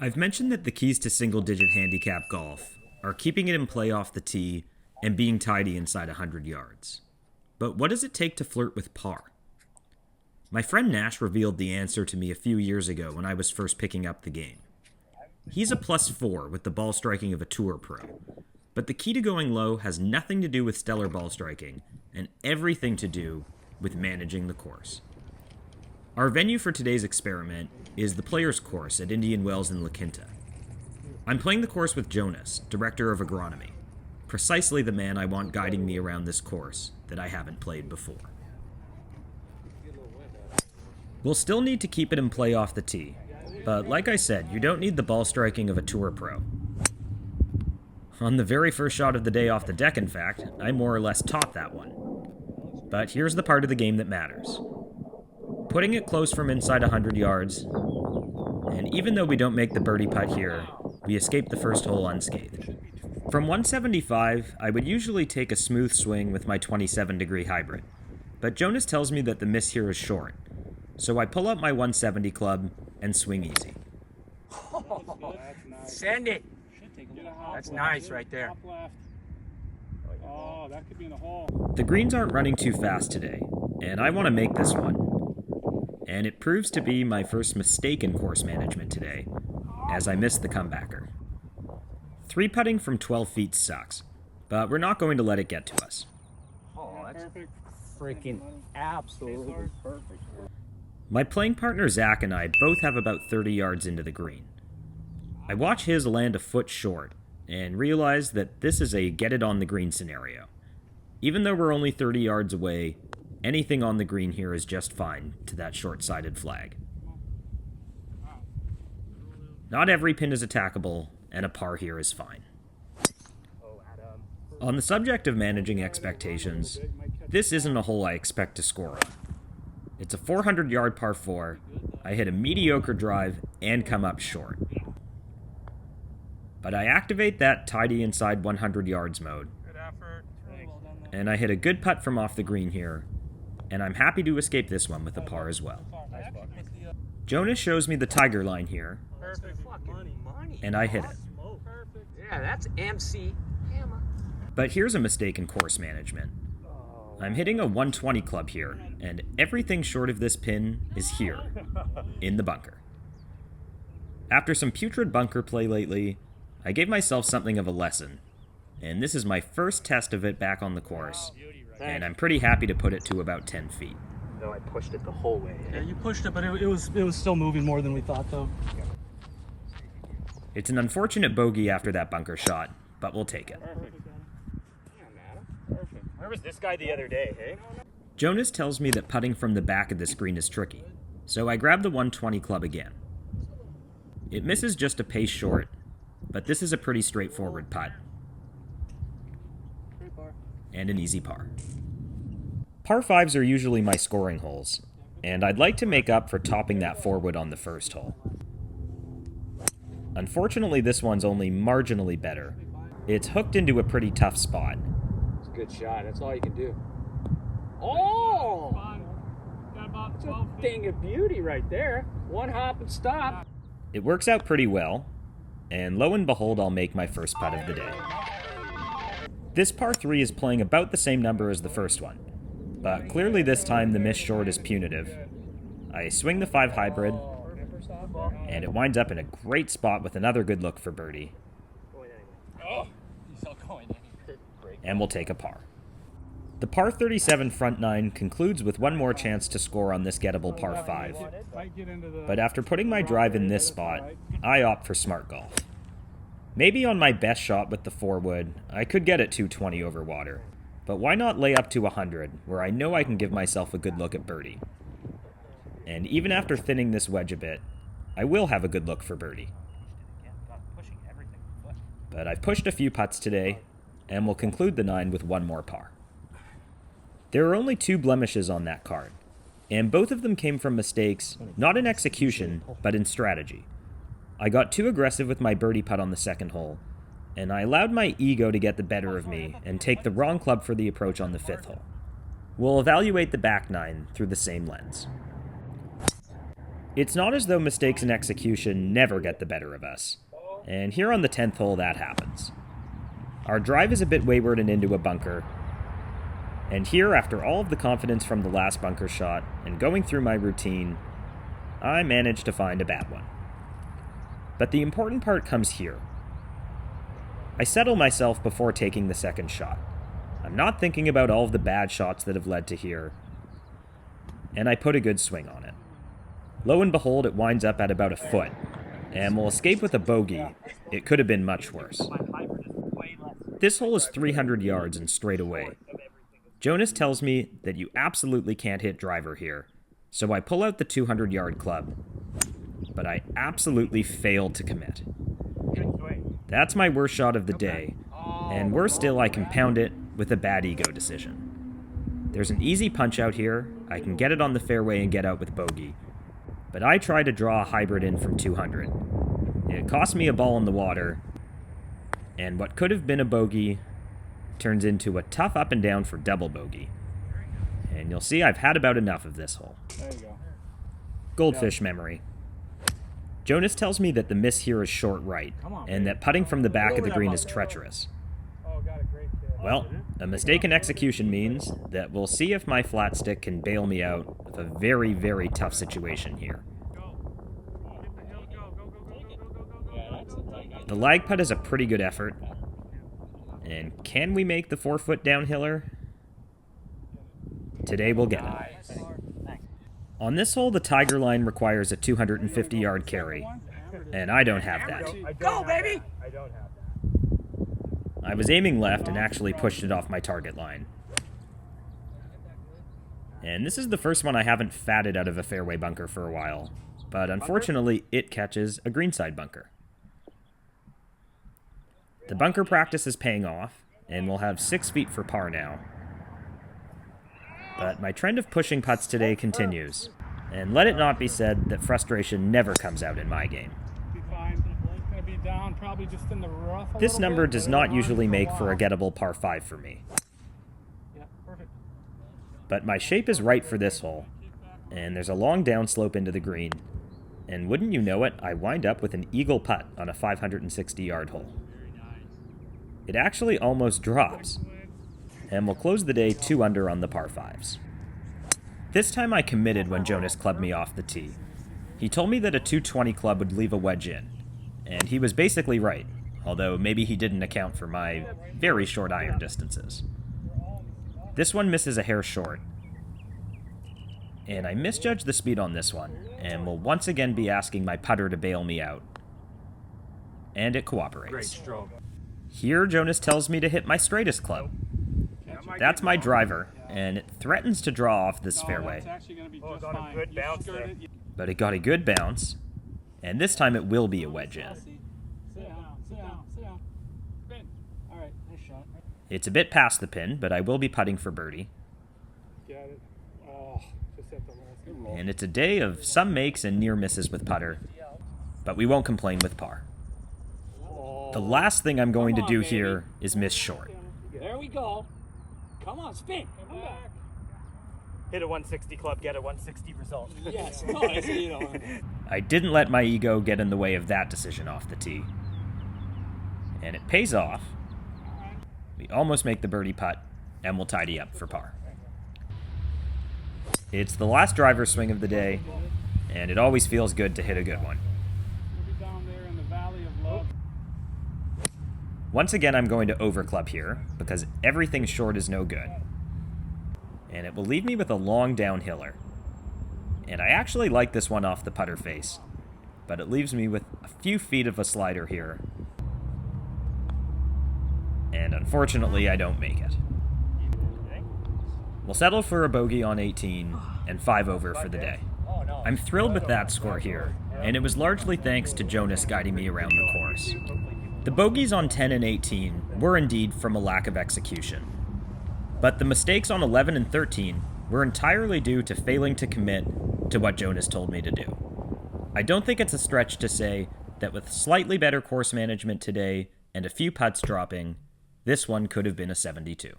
I've mentioned that the keys to single-digit handicap golf are keeping it in play off the tee and being tidy inside 100 yards. But what does it take to flirt with par? My friend Nash revealed the answer to me a few years ago when I was first picking up the game. He's a +4 with the ball striking of a tour pro, but the key to going low has nothing to do with stellar ball striking and everything to do with managing the course. Our venue for today's experiment is the Players Course at Indian Wells in La Quinta. I'm playing the course with Jonas, Director of Agronomy, precisely the man I want guiding me around this course that I haven't played before. We'll still need to keep it in play off the tee, but like I said, you don't need the ball striking of a tour pro. On the very first shot of the day off the deck, in fact, I more or less taught that one. But here's the part of the game that matters. Putting it close from inside 100 yards, and even though we don't make the birdie putt here, we escape the first hole unscathed. From 175, I would usually take a smooth swing with my 27-degree hybrid, but Jonas tells me that the miss here is short, so I pull out my 170 club and swing easy. Send it. That's nice right there. Oh, that could be in the hole. The greens aren't running too fast today, and I want to make this one. And it proves to be my first mistake in course management today, as I missed the comebacker. 3-putting from 12 feet sucks, but we're not going to let it get to us. Oh, that's freaking absolutely perfect. My playing partner Zach and I both have about 30 yards into the green. I watch his land a foot short, and realize that this is a get it on the green scenario. Even though we're only 30 yards away, anything on the green here is just fine to that short-sided flag. Not every pin is attackable, and a par here is fine. On the subject of managing expectations, this isn't a hole I expect to score on. It's a 400-yard par 4. I hit a mediocre drive and come up short. But I activate that tidy inside 100 yards mode. And I hit a good putt from off the green here, and I'm happy to escape this one with a par as well. Jonas shows me the tiger line here, and I hit it. Yeah, that's MC Hammer. But here's a mistake in course management. I'm hitting a 120 club here, and everything short of this pin is here, in the bunker. After some putrid bunker play lately, I gave myself something of a lesson, and this is my first test of it back on the course, and I'm pretty happy to put it to about 10 feet. No, I pushed it the whole way. Yeah, you pushed it, but it was still moving more than we thought, though. It's an unfortunate bogey after that bunker shot, but we'll take it. Perfect. Where was this guy the other day, hey? Jonas tells me that putting from the back of this green is tricky, so I grab the 120 club again. It misses just a pace short, but this is a pretty straightforward putt. And an easy par. Par 5s are usually my scoring holes, and I'd like to make up for topping that 4-wood on the first hole. Unfortunately, this one's only marginally better. It's hooked into a pretty tough spot. It's a good shot. That's all you can do. Oh! Got about It's 12 a feet. thing of beauty right there. One hop and stop. It works out pretty well, and lo and behold, I'll make my first putt of the day. This par 3 is playing about the same number as the first one, but clearly this time the miss short is punitive. I swing the 5 hybrid, and it winds up in a great spot with another good look for birdie, and we'll take a par. The par 37 front 9 concludes with one more chance to score on this gettable par 5, but after putting my drive in this spot, I opt for smart golf. Maybe on my best shot with the 4-wood, I could get it 220 over water, but why not lay up to 100, where I know I can give myself a good look at birdie? And even after thinning this wedge a bit, I will have a good look for birdie. But I've pushed a few putts today, and will conclude the 9 with one more par. There are only 2 blemishes on that card, and both of them came from mistakes, not in execution, but in strategy. I got too aggressive with my birdie putt on the second hole, and I allowed my ego to get the better of me and take the wrong club for the approach on the 5th hole. We'll evaluate the back 9 through the same lens. It's not as though mistakes in execution never get the better of us, and here on the 10th hole that happens. Our drive is a bit wayward and into a bunker, and here, after all of the confidence from the last bunker shot and going through my routine, I managed to find a bad one. But the important part comes here. I settle myself before taking the second shot. I'm not thinking about all of the bad shots that have led to here, and I put a good swing on it. Lo and behold, it winds up at about a foot, and will escape with a bogey. It could have been much worse. This hole is 300 yards and straight away. Jonas tells me that you absolutely can't hit driver here, so I pull out the 200-yard club. But I absolutely failed to commit. That's my worst shot of the day, and worse still, I compound it with a bad ego decision. There's an easy punch out here, I can get it on the fairway and get out with bogey, but I try to draw a hybrid in from 200. It cost me a ball in the water, and what could have been a bogey turns into a tough up and down for double bogey. And you'll see I've had about enough of this hole. There you go. Goldfish memory. Jonas tells me that the miss here is short right, and that putting from the back of the green is treacherous. Oh, got a great kick. Well, a mistake in execution means that we'll see if my flat stick can bail me out of a very, very tough situation here. The lag putt is a pretty good effort. And can we make the 4-foot downhiller? Today we'll get it. On this hole, the Tiger line requires a 250-yard carry, and I don't have that. Go, baby! I don't have that. I was aiming left and actually pushed it off my target line. And this is the first one I haven't fatted out of a fairway bunker for a while, but unfortunately it catches a greenside bunker. The bunker practice is paying off, and we'll have 6 feet for par now. But my trend of pushing putts today continues, and let it not be said that frustration never comes out in my game. Be fine. Gonna be down, probably just in the rough. This number does not usually make for a gettable par 5 for me. Yeah, perfect. But my shape is right for this hole, and there's a long downslope into the green, and wouldn't you know it, I wind up with an eagle putt on a 560-yard hole. It actually almost drops, and we'll close the day 2 under on the par 5s. This time I committed when Jonas clubbed me off the tee. He told me that a 220 club would leave a wedge in, and he was basically right, although maybe he didn't account for my very short iron distances. This one misses a hair short, and I misjudged the speed on this one, and will once again be asking my putter to bail me out. And it cooperates. Great stroke. Here, Jonas tells me to hit my straightest club. That's my driver, and it threatens to draw off this fairway. It's actually gonna be just got a fine. good You bounce skirt there. it, But it got a good bounce, and this time it will be a wedge in. Sit down, sit down, sit down. Spin. All right, nice shot. It's a bit past the pin, but I will be putting for birdie. Got it. Oh, just at the last. Good roll. And it's a day of some makes and near misses with putter, but we won't complain with par. The last thing I'm going to do here is miss short. There we go. Come on, spin. Come back. Hit a 160 club, get a 160 result. Yes. No, it's, you know. I didn't let my ego get in the way of that decision off the tee. And it pays off. We almost make the birdie putt, and we'll tidy up for par. It's the last driver swing of the day, and it always feels good to hit a good one. We'll be down there in the valley of love. Once again, I'm going to overclub here, because everything short is no good. And it will leave me with a long downhiller. And I actually like this one off the putter face, but it leaves me with a few feet of a slider here. And unfortunately, I don't make it. We'll settle for a bogey on 18 and 5 over for the day. I'm thrilled with that score here, and it was largely thanks to Jonas guiding me around the course. The bogeys on 10 and 18 were indeed from a lack of execution, but the mistakes on 11 and 13 were entirely due to failing to commit to what Jonas told me to do. I don't think it's a stretch to say that with slightly better course management today and a few putts dropping, this one could have been a 72.